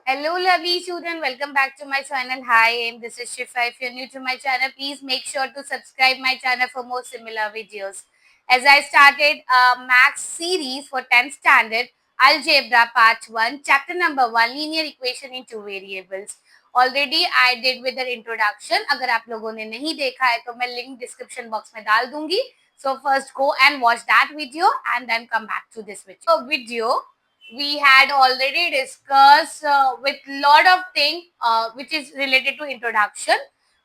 Hello, lovely student. Welcome back to my channel. Hi, this is Shifa. If you're new to my channel, please make sure to subscribe my channel for more similar videos. As I started a maths series for 10th standard, Algebra Part 1, Chapter number 1, Linear Equation in Two Variables. Already I did with the introduction. अगर आप लोगों ने नहीं देखा है तो मैं link description box में डाल दूंगी. So first go and watch that video and then come back to this video. So video we had already discussed with lot of thing which is related to introduction.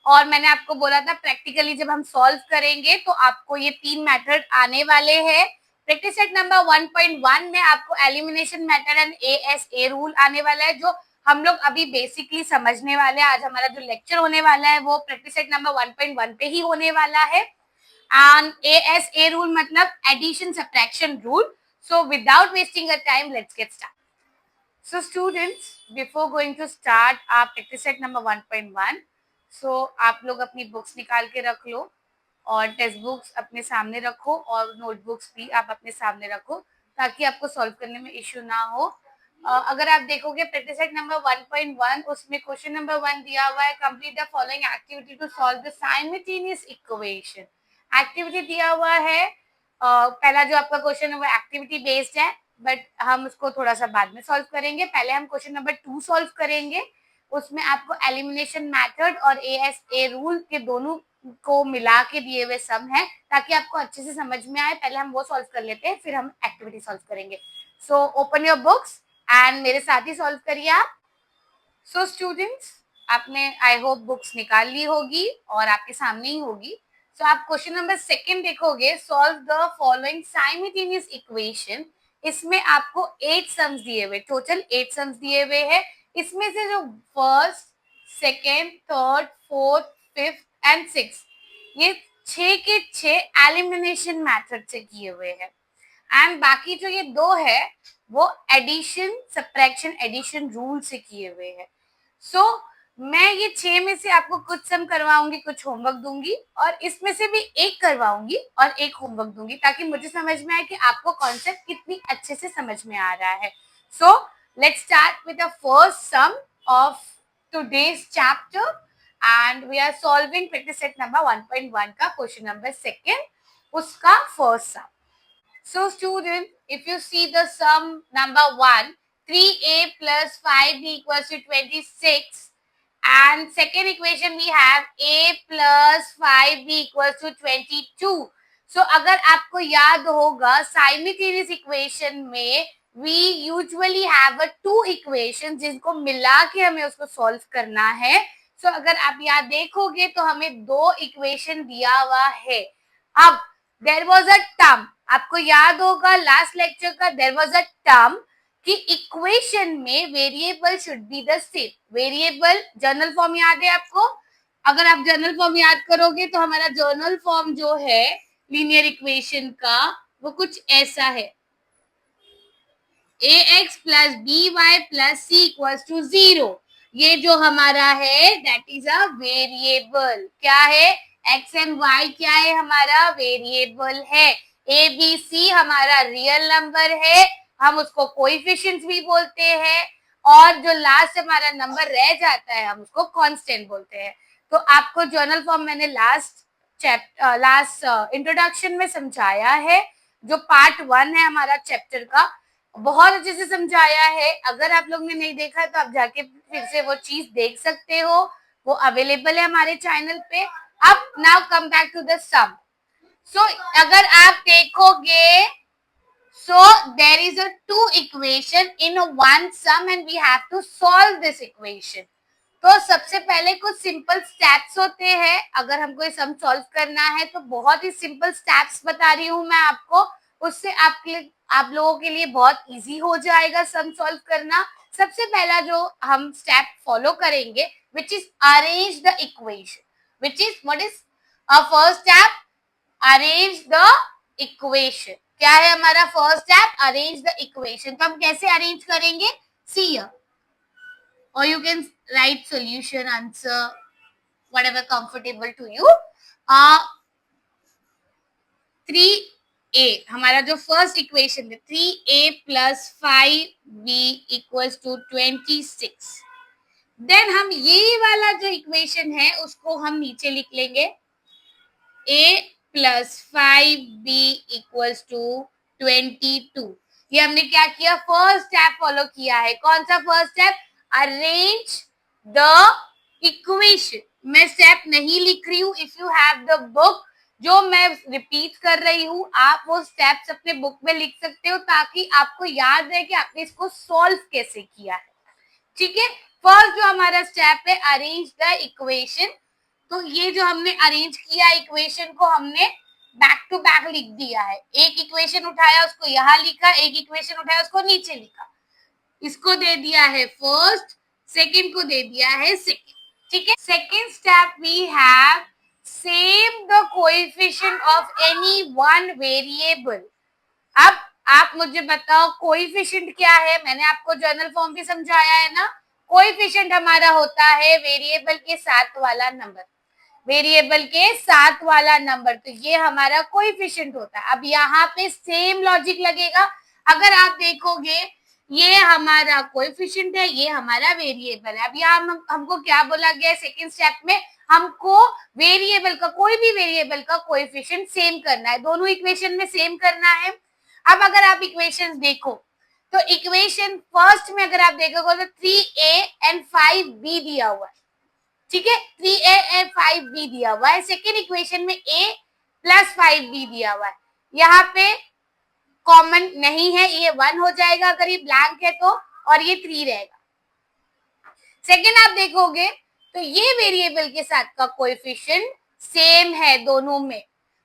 और मैंने आपको बोला था practically जब हम सॉल्व करेंगे तो आपको ये तीन मेथड आने वाले हैं. प्रैक्टिस सेट नंबर 1.1 में आपको elimination method and ASA rule आने वाला है जो हम लोग अभी बेसिकली समझने वाले हैं. आज हमारा जो लेक्चर होने वाला है वो प्रैक्टिस सेट नंबर 1.1 पे ही होने वाला है. एंड ASA रूल मतलब addition subtraction rule. So without wasting our time, let's get started. So students, before going to start our practice set number 1.1, so आप लोग अपनी बुक्स निकाल के रख लो और टेक्स्ट बुक्स अपने सामने रखो और नोटबुक्स भी आप अपने सामने रखो ताकि आपको सॉल्व करने में इश्यू ना हो. अगर आप देखोगे प्रैक्टिस सेट नंबर 1.1 उसमें क्वेश्चन नंबर 1 दिया हुआ है, complete the following activity to solve the simultaneous equation. Activity दिया हुआ है. पहला जो आपका क्वेश्चन है वो एक्टिविटी बेस्ड है बट हम उसको थोड़ा सा बाद में सॉल्व करेंगे. पहले हम क्वेश्चन नंबर 2 सॉल्व करेंगे. उसमें आपको एलिमिनेशन मेथड और ASA रूल के दोनों को मिला के दिए हुए सम है ताकि आपको अच्छे से समझ में आए. पहले हम वो सॉल्व कर लेते हैं फिर हम एक्टिविटी सॉल्व करेंगे. So open your books and मेरे साथ ही सॉल्व करिए आप. सो स्टूडेंट्स, आपने आई होप बुक्स निकाल ली होगी और आपके सामने ही होगी. सो आप क्वेश्चन नंबर 2 देखोगे, solve the following simultaneous equation. इसमें आपको 8 सम्स दिए हुए, टोटल 8 सम्स दिए हुए हैं. इसमें से जो first, second, third, fourth, fifth and six ये 6 के 6 एलिमिनेशन मेथड से किए हुए हैं. एंड बाकी जो ये 2 है वो एडिशन सब्ट्रैक्शन एडिशन रूल से किए हुए हैं. सो मैं ये 6 में से आपको कुछ सम करवाऊंगी, कुछ होमवर्क दूंगी और इसमें से भी एक करवाऊंगी और एक होमवर्क दूंगी ताकि मुझे समझ में आए कि आपको कॉन्सेप्ट कितनी अच्छे से समझ में आ रहा है. So let's start with the first sum of today's chapter and we are solving practice set number 1.1 का क्वेश्चन नंबर 2 उसका first sum. So student, if you see the sum number 1, 3a plus 5b equals to 26 and second equation we have a plus 5b equals to 22. So अगर आपको याद होगा simultaneous equation में we usually have a two equations जिनको मिला के हमें उसको solve करना है. So अगर आप यहाँ देखोगे तो हमें दो equation दिया हुआ है. अब there was a term, आपको याद होगा लास्ट लेक्चर का, देयर वाज अ टर्म कि इक्वेशन में variable should be the same. Variable journal form याद है आपको? अगर आप जर्नल फॉर्म याद करोगे तो हमारा जर्नल फॉर्म जो है लीनियर इक्वेशन का वो कुछ ऐसा है, ax plus by plus c equals to 0. ये जो हमारा है दैट इज अ वेरिएबल. क्या है? x एंड y क्या है? हमारा वेरिएबल है. ए बी सी हमारा रियल नंबर है, हम उसको कोएफिशिएंट्स भी बोलते हैं और जो लास्ट हमारा नंबर रह जाता है हम उसको कांस्टेंट बोलते हैं. तो आपको जर्नल फॉर्म मैंने लास्ट इंट्रोडक्शन में समझाया है. जो पार्ट 1 है हमारा चैप्टर का, बहुत अच्छे से समझाया है. अगर आप लोग ने नहीं देखा तो आप जाके फिर से वो चीज देख सकते हो, वो अवेलेबल है हमारे चैनल पे. अब now come back to the sum. So अगर आप देखोगे so there is a two equation in a one sum and we have to solve this equation. तो सबसे पहले कुछ सिंपल स्टेप्स होते हैं. अगर हमको ये सम सॉल्व करना है तो बहुत ही सिंपल स्टेप्स बता रही हूँ मैं आपको, उससे आप लोगों के लिए बहुत इजी हो जाएगा सम सॉल्व करना. सबसे पहला जो हम स्टेप फॉलो करेंगे which is arrange the equation, which is what is first step? Arrange the equation. क्या है हमारा first step? Arrange the equation. तो हम कैसे अरेंज करेंगे? See here, or you can write solution, answer, whatever comfortable to you. 3 ए, हमारा जो first equation है 3a plus 5b equals to 26। Then हम ये वाला जो इक्वेशन है उसको हम नीचे लिख लेंगे, a plus 5b equals to 22। ये हमने क्या किया, फर्स्ट स्टेप फॉलो किया है। कौन सा first step, arrange the equation. मैं स्टेप नहीं लिख रही हूं, if you have the book, जो मैं रिपीट कर रही हूँ आप वो स्टेप्स अपने बुक में लिख सकते हो ताकि आपको याद रहे कि आपने इसको सॉल्व कैसे किया है। ठीक है, फर्स्ट जो हमारा स्टेप है अरेंज द इक्वेशन, तो ये जो हमने अरेंज किया इक्वेशन को हमने बैक टू बैक लिख दिया है। एक इक्वेशन उठाया उसको यहाँ लिखा, एक इक्वेशन उठाया उसको नीचे लिखा। इसको दे दिया है फर्स्ट, सेकंड को दे दिया है सेकंड। ठीक है, second step we have same the coefficient of any one variable. अब आप मुझे बताओ कोएफिशिएंट क्या है, मैंने आपको जर्नल फॉर्म भी समझाया है ना। कोएफिशिएंट हमारा होता है वेरिएबल के साथ वाला नंबर, वेरिएबल के साथ वाला नंबर, तो ये हमारा कोएफिशिएंट होता है। अब यहाँ पे सेम लॉजिक लगेगा, अगर आप देखोगे ये हमारा कोएफिशिएंट है, ये हमारा वेरिएबल है। अब यहाँ हमको क्या बोला गया है सेकंड स्टेप में, हमको वेरिएबल का, कोई भी वेरिएबल का कोएफिशिएंट सेम करना है, दोनों इक्वेशन में सेम करना है। अब अगर आप इक्वेशंस देखो तो इक्वेशन फर्स्ट में अगर आप देखोगे तो 3a एंड 5b दिया हुआ है। ठीक है, 3a एंड 5b दिया हुआ है। सेकेंड इक्वेशन में a प्लस 5b दिया हुआ है। यहाँ पे कॉमन नहीं है, ये 1 हो जाएगा अगर ये ब्लैंक है तो, और ये 3 रहेगा। सेकेंड आप देखोगे तो ये वेरिएबल के साथ का कोएफिशिएंट सेम है दोनों में,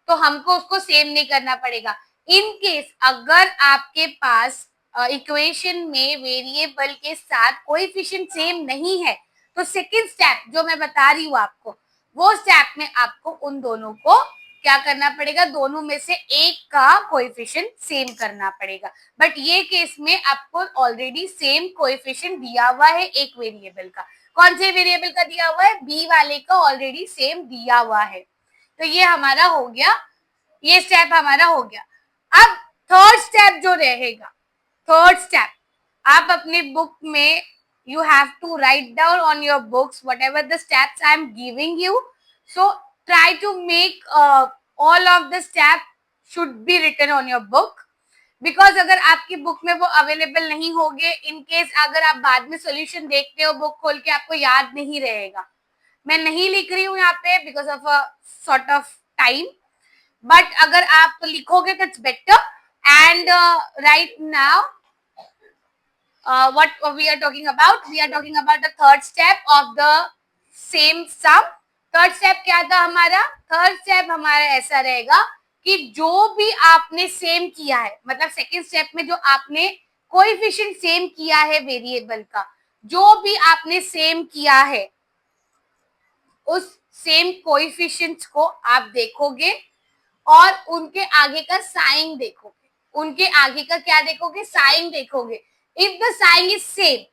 तो हमको उसको सेम नहीं करना पड़ेगा। इन केस अगर आपके पास इक्वेशन में वेरिएबल के साथ कोएफिशिएंट सेम नहीं है तो सेकंड स्टेप जो मैं बता रही हूँ आपको, वो स्टेप में आपको उन दोनों को क्या करना पड़ेगा, दोनों में से एक का कोएफिशिएंट सेम करना पड़ेगा। बट ये केस में आपको ऑलरेडी सेम कोएफिशिएंट दिया हुआ है एक वेरिएबल का। कौन से वेरिएबल का दिया हुआ है, बी वाले का ऑलरेडी सेम दिया हुआ है। तो ये हमारा हो गया, ये स्टेप हमारा हो गया। अब थर्ड स्टेप जो रहेगा, थर्ड स्टेप आप अपनी बुक में you have to write down on your books whatever the steps I am giving you. So try to make all of the steps should be written on your book, because अगर आपकी book में वो available नहीं होंगे, in case अगर आप बाद में सॉल्यूशन देखते हो बुक खोल के आपको याद नहीं रहेगा। मैं नहीं लिख रही हूँ यहाँ पे because of a sort of time, but अगर आप लिखोगे तो it's better. And right now what we are talking about, we are talking about the third step of the same sum. Third step क्या था हमारा, थर्ड स्टेप हमारा ऐसा रहेगा कि जो भी आपने सेम किया है, मतलब सेकेंड स्टेप में जो आपने कोएफिशिएंट सेम किया है वेरिएबल का, जो भी आपने सेम किया है उस सेम कोएफिशिएंट्स को आप देखोगे और उनके आगे का साइन देखोगे। उनके आगे का क्या देखोगे, साइन देखोगे। If the sign is same,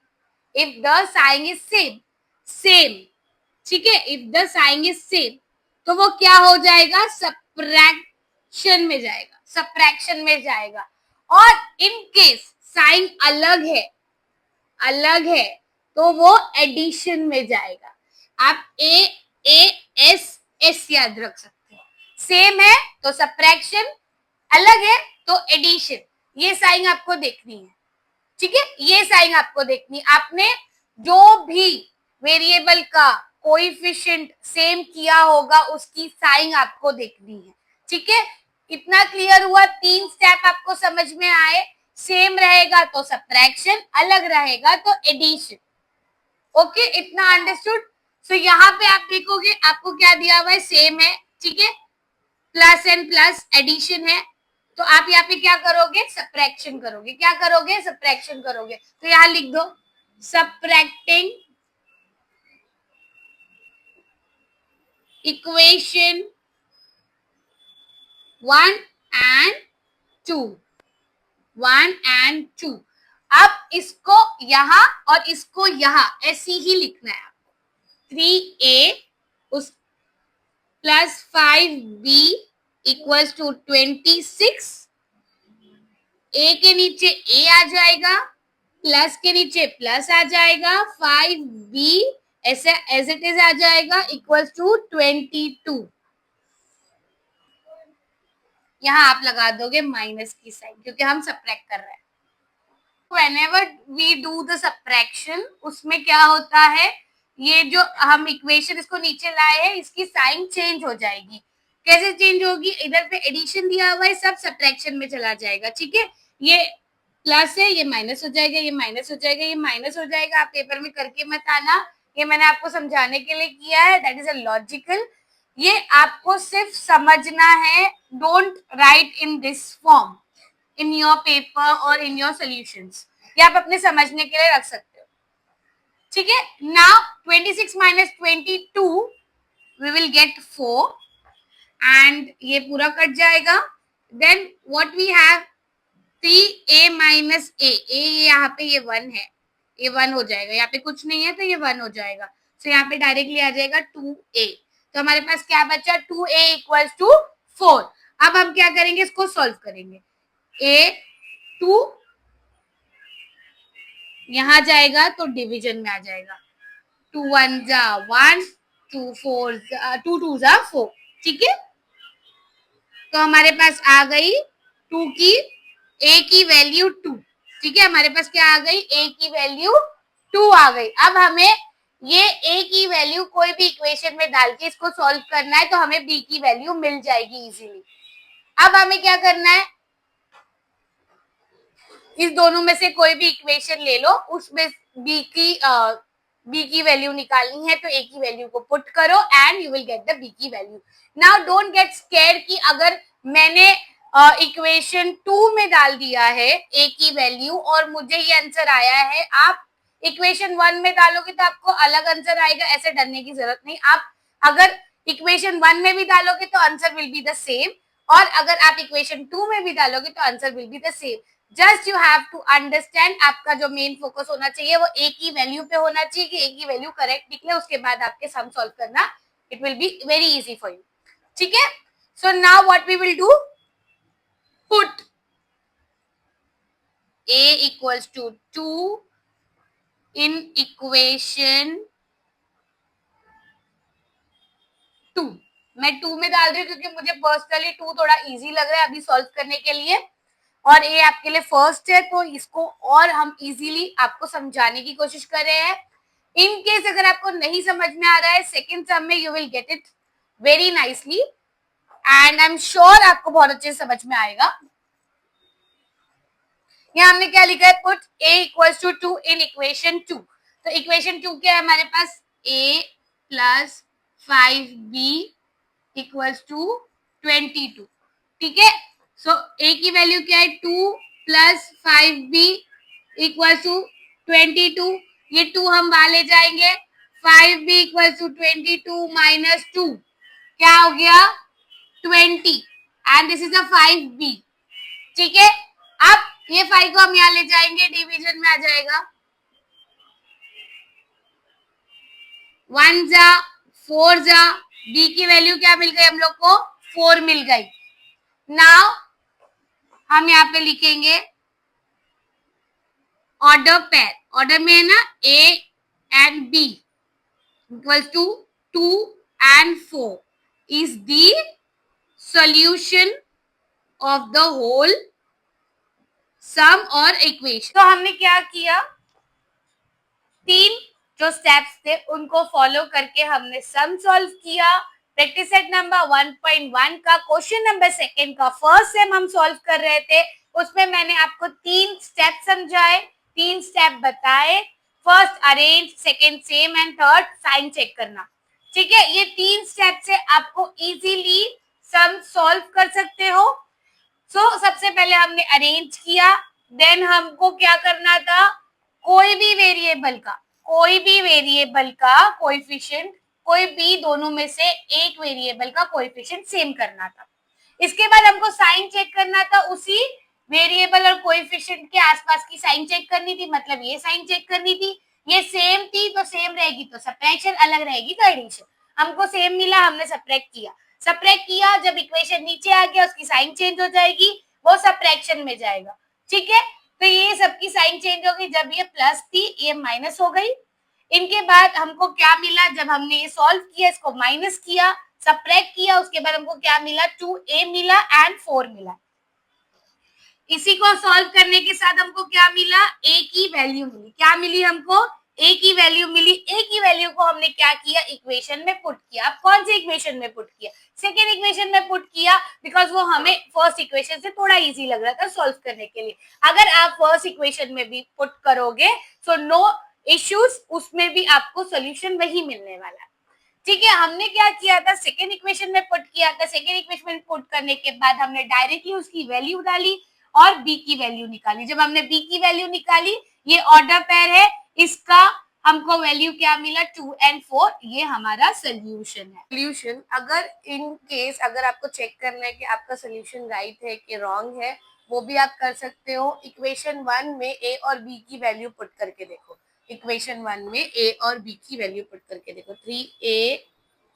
if the sign is same, same, ठीक है, if the sign is same तो वो क्या हो जाएगा, सब्ट्रैक्शन में जाएगा, सब्ट्रैक्शन में जाएगा। और इन केस साइन अलग है, अलग है तो वो एडिशन में जाएगा। आप ए एस एस याद रख सकते हो, सेम है तो सब्ट्रैक्शन, अलग है तो एडिशन। ये साइन आपको देखनी है, ठीक है, ये साइन आपको देखनी है। आपने जो भी वेरिएबल का कोएफिशिएंट सेम किया होगा उसकी साइन आपको देखनी है, ठीक है। इतना क्लियर हुआ, 3 स्टेप आपको समझ में आए। सेम रहेगा तो सब्ट्रैक्शन, अलग रहेगा तो एडिशन। ओके, इतना अंडरस्टूड। सो यहाँ पे आप देखोगे आपको क्या दिया हुआ है, सेम है, ठीक है, प्लस एंड प्लस एडिशन है, तो आप यहाँ पे क्या करोगे, सब्ट्रैक्शन करोगे। क्या करोगे, सब्ट्रैक्शन करोगे। तो यहाँ लिख दो सब्ट्रैक्टिंग इक्वेशन 1 and 2, 1 and 2। अब इसको यहाँ और इसको यहाँ ऐसे ही लिखना है आपको। 3a plus 5b equals to 26 ए के नीचे ए आ जाएगा, प्लस के नीचे प्लस आ जाएगा, 5b ऐसे एज इट इज आ जाएगा इक्वल्स टू 22। यहाँ आप लगा दोगे माइनस की साइन क्योंकि हम सब्ट्रैक्ट कर रहे हैं। whenever we do the subtraction, उसमें क्या होता है, ये जो हम इक्वेशन इसको नीचे लाए हैं इसकी साइन चेंज हो जाएगी। कैसे चेंज होगी, इधर पे एडिशन दिया हुआ है, सब सब्ट्रैक्शन में चला जाएगा। ठीक है, ये प्लस है, ये माइनस हो जाएगा, ये माइनस हो जाएगा, ये माइनस हो जाएगा। आप पेपर में करके मत आना, ये मैंने आपको समझाने के लिए किया है, दैट इज अ लॉजिकल। ये आपको सिर्फ समझना है, don't write in this form in your paper or in your solutions। ये आप अपने समझने के लिए रख सकते हो। ठीक है, now 26 minus 22 we will get 4 and ये पूरा कट जाएगा। then what we have 3a minus a, यहाँ पे ये 1 है, ये 1 हो जाएगा, यहाँ पे कुछ नहीं है तो ये 1 हो जाएगा। तो यहाँ पे डायरेक्टली आ जाएगा 2a। तो हमारे पास क्या बचा, 2a इक्वल्स टू 4। अब हम क्या करेंगे, इसको सॉल्व करेंगे। a 2 यहां जाएगा तो डिवीजन में आ जाएगा, 2 1 जा 1, 2 4 2 2 जा 4। ठीक है, तो हमारे पास आ गई 2 की a की वैल्यू 2। ठीक है, हमारे पास क्या आ गई, a की वैल्यू 2 आ गई। अब हमें ये a की वैल्यू कोई भी इक्वेशन में डाल के इसको सॉल्व करना है, तो हमें b की वैल्यू मिल जाएगी इजीली। अब हमें क्या करना है, इस दोनों में से कोई भी इक्वेशन ले लो, उसमें b की वैल्यू निकालनी है, तो a की वैल्यू को पुट करो and you will get the b की value. Now don't get scared कि अगर मैंने इक्वेशन 2 में डाल दिया है a की वैल्यू और मुझे ये आंसर आया है, आप इक्वेशन 1 में डालोगे तो आपको अलग आंसर आएगा, ऐसे डरने की जरूरत नहीं। आप अगर इक्वेशन 1 में भी डालोगे तो answer will be the same, और अगर आप इक्वेशन 2 में भी डालोगे तो answer will be the same. Just you have to understand, आपका जो मेन फोकस होना चाहिए वो ए की वैल्यू पे होना चाहिए कि ए की वैल्यू करेक्ट निकले, उसके बाद आपके सम सॉल्व करना it will be very easy for you. ठीक है, so now what we will do, put a equals to 2 in equation 2। मैं 2 में डाल रही हूँ क्योंकि मुझे पर्सनली 2 थोड़ा इजी लग रहा है अभी सॉल्व करने के लिए, और ये आपके लिए फर्स्ट है तो इसको और हम इजीली आपको समझाने की कोशिश कर रहे हैं। इन केस अगर आपको नहीं समझ में आ रहा है, सेकंड सम में you will get it very nicely and I am sure आपको बहुत अच्छे से समझ में आएगा। यहाँ हमने क्या लिखा है, put a equals to 2 in equation 2। तो इक्वेशन 2 क्या है हमारे पास, a plus 5b equals to 22। ठीक है, सो a की वैल्यू क्या है, 2 प्लस 5b इक्वल टू 22। ये 2 हम वहां ले जाएंगे, 5b इक्वल टू 22 माइनस 2 क्या हो गया 20 and this is a 5b। ठीक है, अब ये 5 को हम यहाँ ले जाएंगे, डिवीजन में आ जाएगा, 1 जा 4 जा, b की वैल्यू क्या मिल गई हम लोग को, 4 मिल गई। नाउ हम यहाँ पे लिखेंगे ऑर्डर पेयर, ऑर्डर में है ना a and b equals to 2 and 4 is the solution of the whole sum और इक्वेशन। तो हमने क्या किया, 3 जो स्टेप्स थे उनको फॉलो करके हमने सम सॉल्व किया। प्रैक्टिस सेट नंबर 1.1 का क्वेश्चन नंबर 2 का फर्स्ट सेम हम सॉल्व कर रहे थे, उसमें मैंने आपको 3 स्टेप समझाए, 3 स्टेप बताए। First arrange, second same and third sign check करना। ठीक है, ये 3 स्टेप से आपको इजीली सम सॉल्व कर सकते हो। सबसे पहले हमने अरेंज किया, देन हमको क्या करना था, कोई भी वेरिएबल का कोएफिशिएंट, कोई भी दोनों में से एक वेरिएबल का कोएफिशिएंट सेम करना था। इसके बाद हमको साइन चेक करना था, उसी वेरिएबल और कोएफिशिएंट के आसपास की साइन चेक करनी थी, मतलब ये साइन चेक करनी थी। ये सेम थी तो सेम रहेगी तो सब्ट्रैक्शन, अलग रहेगी तो एडिशन। हमको सेम मिला, हमने सब्ट्रैक्ट किया, जब इक्वेशन नीचे आ गया उसकी साइन चेंज हो जाएगी, वो सब्ट्रैक्शन में जाएगा। ठीक है, तो ये सबकी साइन चेंज हो गई, जब ये प्लस थी ये माइनस हो गई। इनके बाद हमको क्या मिला, जब हमने ये सॉल्व किया, इसको माइनस किया, सब्ट्रैक्ट किया, उसके बाद हमको क्या मिला, 2a मिला एंड 4 मिला। इसी को सॉल्व करने के साथ हमको क्या मिला, a की वैल्यू मिली। क्या मिली हमको, a की वैल्यू मिली। a की वैल्यू को हमने क्या किया, इक्वेशन में पुट किया। अब कौन सी इक्वेशन में पुट किया, सेकेंड इक्वेशन में पुट किया, बिकॉज वो हमें फर्स्ट इक्वेशन से थोड़ा इजी लग रहा था सॉल्व करने के लिए। अगर आप फर्स्ट इक्वेशन में भी पुट करोगे सो नो इश्यूज, उसमें भी आपको सोल्यूशन वही मिलने वाला है। ठीक है, हमने क्या किया था, सेकेंड इक्वेशन में पुट किया था। सेकेंड इक्वेशन में पुट करने के बाद हमने डायरेक्टली उसकी वैल्यू डाली और b की वैल्यू निकाली। जब हमने b की वैल्यू निकाली, ये ऑर्डर पेयर है, इसका हमको वैल्यू क्या मिला, 2 and 4, ये हमारा सोल्यूशन है। सोल्यूशन, अगर इन केस अगर आपको चेक करना है कि आपका सोल्यूशन राइट है कि रॉन्ग है, वो भी आप कर सकते हो। इक्वेशन 1 में a और b की वैल्यू पुट करके देखो। इक्वेशन 1 में a और b की वैल्यू पुट करके देखो। 3a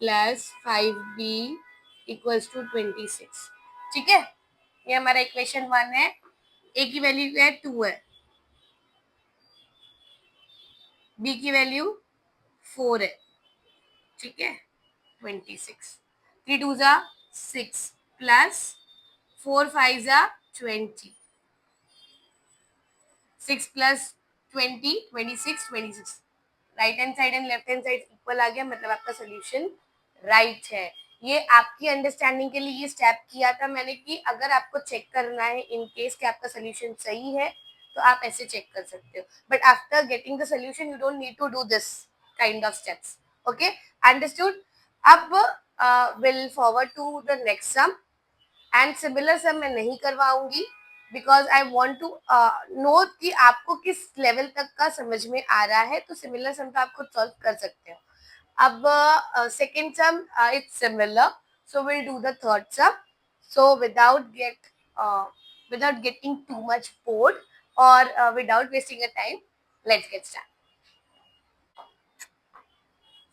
plus 5b equals to 26। ठीक है, ये हमारा इक्वेशन 1 है। a की वैल्यू क्या है, 2 है, b की वैल्यू 4 है। ठीक है, 26, 3 2 जा 6 प्लस 4 5 जा 20, 6 plus 20 26 26। Right hand side and left hand side equal आ गया, मतलब आपका सोल्यूशन राइट है। ये आपकी अंडरस्टैंडिंग के लिए ये स्टेप किया था मैंने कि अगर आपको चेक करना है इन केस कि आपका सोल्यूशन सही है तो आप ऐसे चेक कर सकते हो, but after getting the solution you don't need to do this kind of steps. Okay, understood. अब will forward to the next sum, and similar sum मैं नहीं करवाऊंगी because I want to know कि आपको किस लेवल तक का समझ में आ रहा है। तो सिमिलर सम तो आप खुद सॉल्व कर सकते हो। अब second sum it's similar, so we'll do the third sum. So without getting too much bored or without wasting a time, let's get started.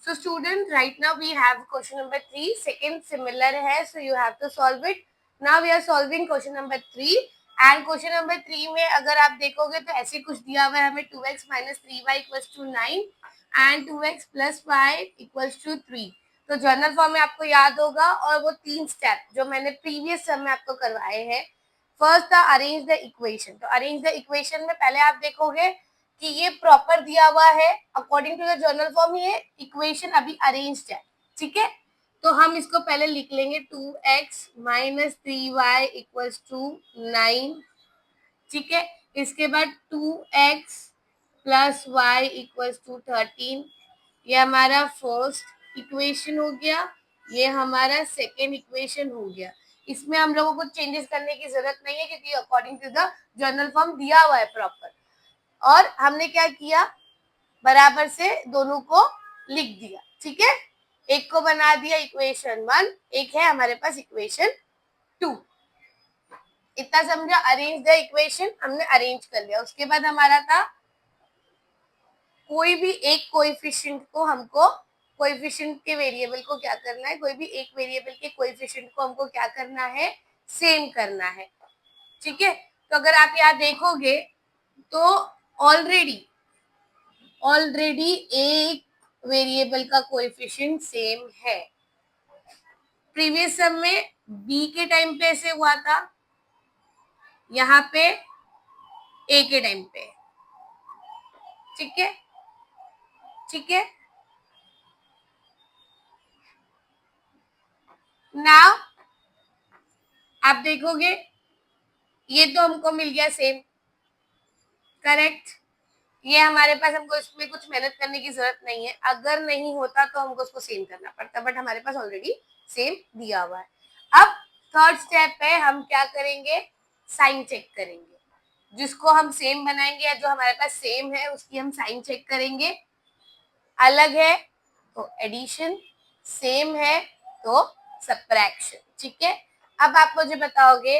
So student, right now we have question number 3. Second similar hai, so you have to solve it. Now we are solving question number 3. And question number 3 में अगर आप देखोगे तो ऐसे कुछ दिया हुआ है हमें, 2x minus 3y equals to 9 and 2x plus y equals to 3. तो जर्नल फॉर्म में आपको याद होगा, और वो 3 स्टेप जो मैंने प्रीवियस सम में आपको करवाए हैं। फर्स्ट था अरेंज द इक्वेशन। तो अरेंज द इक्वेशन में पहले आप देखोगे कि ये प्रॉपर दिया हुआ है according to the general form, ये इक्वेशन अभी अरेंज्ड है। ठीक है, तो हम इसको पहले लिख लेंगे 2x minus 3y equals to 9। ठीक है, इसके बाद 2x plus y equals to 13। ये हमारा फर्स्ट इक्वेशन हो गया, ये हमारा सेकेंड इक्वेशन हो गया। इसमें हम लोगों को चेंजेस करने की जरूरत नहीं है क्योंकि according to the general form दिया हुआ है प्रॉपर। और हमने क्या किया, बराबर से दोनों को लिख दिया। ठीक है, एक को बना दिया इक्वेशन 1, एक है हमारे पास इक्वेशन 2। इतना समझा, अरेंज द इक्वेशन हमने अरेंज कर लिया। उसके बाद हमारा था कोई भी एक कोएफिशिएंट को हमको, कोएफिशिएंट के वेरिएबल को क्या करना है, कोई भी एक वेरिएबल के कोएफिशिएंट को हमको क्या करना है, सेम करना है। ठीक है, तो अगर आप यहाँ देखोगे तो ऑलरेडी एक वेरिएबल का कोएफिशिएंट सेम है। प्रीवियस सम में बी के टाइम पे ऐसे हुआ था, यहाँ पे ए के टाइम पे। ठीक है, ठीक है, नाउ आप देखोगे ये तो हमको मिल गया सेम, करेक्ट। ये हमारे पास, हमको इसमें कुछ मेहनत करने की जरूरत नहीं है। अगर नहीं होता तो हमको उसको सेम करना पड़ता, बट हमारे पास ऑलरेडी सेम दिया हुआ है। अब थर्ड स्टेप है, हम क्या करेंगे, साइन चेक करेंगे। जिसको हम सेम बनाएंगे या जो हमारे पास सेम है उसकी हम साइन चेक करेंगे। अलग है तो एडिशन, सेम है तो सब्ट्रैक्शन। ठीक है, अब आप मुझे बताओगे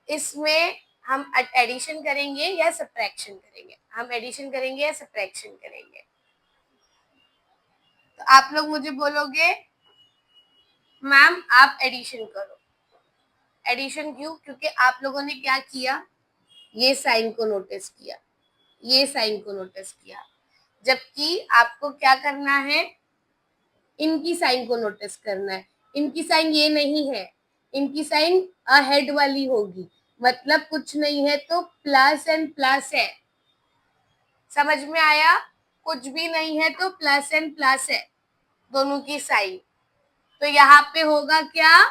इसमें हम एडिशन करेंगे या सब्ट्रैक्शन करेंगे, हम एडिशन करेंगे या सब्ट्रैक्शन करेंगे। तो आप लोग मुझे बोलोगे मैम आप एडिशन करो। एडिशन क्यों, क्योंकि आप लोगों ने क्या किया, ये साइन को नोटिस किया, ये साइन को नोटिस किया, जबकि आपको क्या करना है, इनकी साइन को नोटिस करना है। इनकी साइन ये नहीं है, इनकी साइन अहेड वाली होगी, मतलब कुछ नहीं है तो प्लस एंड प्लस है। समझ में आया? कुछ भी नहीं है तो प्लस एंड प्लस है दोनों की साइन। तो यहाँ पे होगा क्या,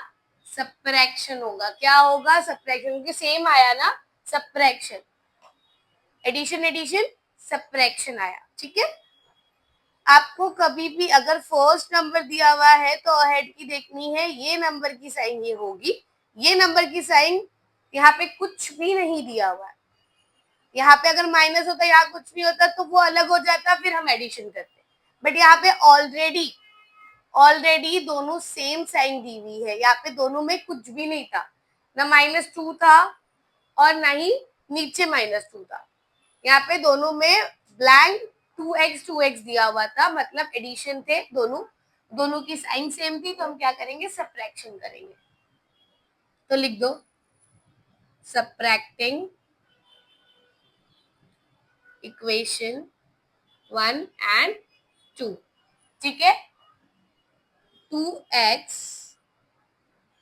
सब्ट्रैक्शन होगा। क्या होगा? सब्ट्रैक्शन, क्योंकि सेम आया ना, सब्ट्रैक्शन। एडिशन एडिशन, सब्ट्रैक्शन आया। ठीक है, आपको कभी भी अगर फर्स्ट नंबर दिया हुआ है तो अहेड की देखनी है, ये नंबर की साइन ये होगी, ये नंबर की साइन, यहाँ पे कुछ भी नहीं दिया हुआ है। यहाँ पे अगर माइनस होता, यहाँ कुछ नहीं होता तो वो अलग हो जाता, फिर हम एडिशन करते। बट यहाँ पे ऑलरेडी दोनों सेम साइन दी हुई है, यहाँ पे दोनों में कुछ भी नहीं था, ना -2 था और ना ही नीचे -2 था। यहाँ पे दोनों में ब्लैंक 2x दिया हुआ था, मतलब एडिशन थे दोनों, दोनों की साइन सेम थी, तो हम क्या करेंगे, सब्ट्रैक्शन करेंगे। तो लिख दो सब्ट्रैक्टिंग इक्वेशन 1 एंड 2। ठीक है, 2x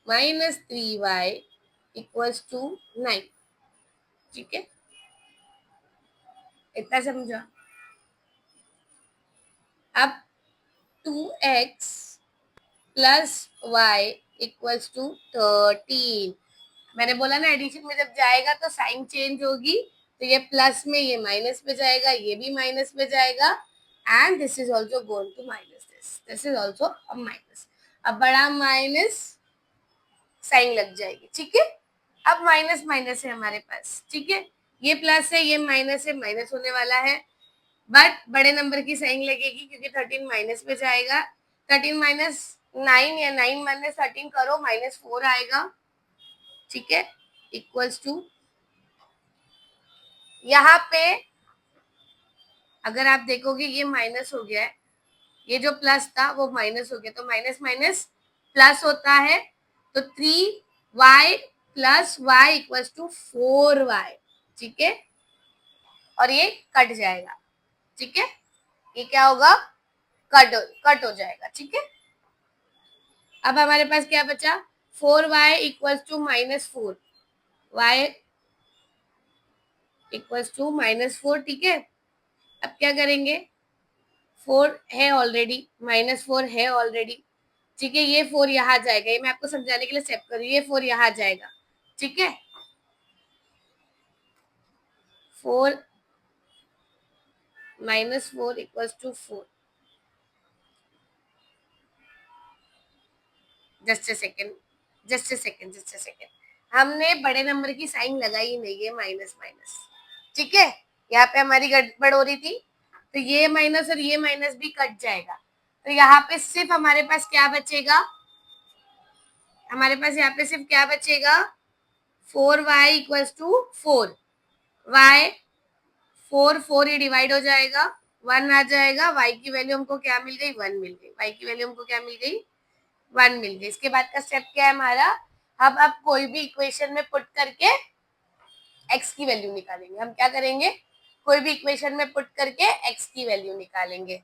- 3y = 9। ठीक है, इतना समझा? अब 2x + y = 13। मैंने बोला ना, एडिशन में जब जाएगा तो साइन चेंज होगी, तो ये प्लस में ये माइनस में जाएगा, ये भी माइनस में जाएगा, and this is also going to minus this is also a minus. अब बड़ा माइनस साइन लग जाएगी। ठीक है, अब माइनस माइनस है हमारे पास। ठीक है, ये प्लस है, ये माइनस है, माइनस होने वाला है, बट बड़े नंबर की साइन लगेगी क्योंकि 13 माइनस में जाएगा। 13 - 9 या 9 - 13 करो, -4 आएगा। ठीक है, इक्वल्स टू, यहाँ पे अगर आप देखोगे ये माइनस हो गया है, ये जो प्लस था वो माइनस हो गया, तो माइनस माइनस प्लस होता है, तो 3y + y = 4y। ठीक है, और ये कट जाएगा। ठीक है, ये क्या होगा, कट हो जाएगा। ठीक है, अब हमारे पास क्या बचा, 4y = -4, y = -4। ठीक है, अब क्या करेंगे, 4 है ऑलरेडी, -4 है ऑलरेडी। ठीक है, ये 4 यहाँ जाएगा, ये मैं आपको समझाने के लिए स्टेप कर रही हूँ, ये 4 यहाँ जाएगा। ठीक है, 4 - 4 = 4। जस्ट अ सेकेंड, हमने बड़े नंबर की साइन लगाई नहीं है, माइनस माइनस। ठीक है, यहाँ पे हमारी गड़बड़ हो रही थी, तो ये माइनस और ये माइनस भी कट जाएगा, तो यहाँ पे सिर्फ हमारे पास क्या बचेगा, हमारे पास यहाँ पे सिर्फ क्या बचेगा, 4y = 4, y 4 ये डिवाइड हो जाएगा, 1 आ जाएगा, y की वैल्यू हमको क्या मिल गई, 1 मिल गई, y की वैल्यू हमको क्या मिल गई, 1 मिल गई। इसके बाद का स्टेप क्या है हमारा, अब कोई भी इक्वेशन में पुट करके x की वैल्यू निकालेंगे। हम क्या करेंगे, कोई भी इक्वेशन में पुट करके x की वैल्यू निकालेंगे।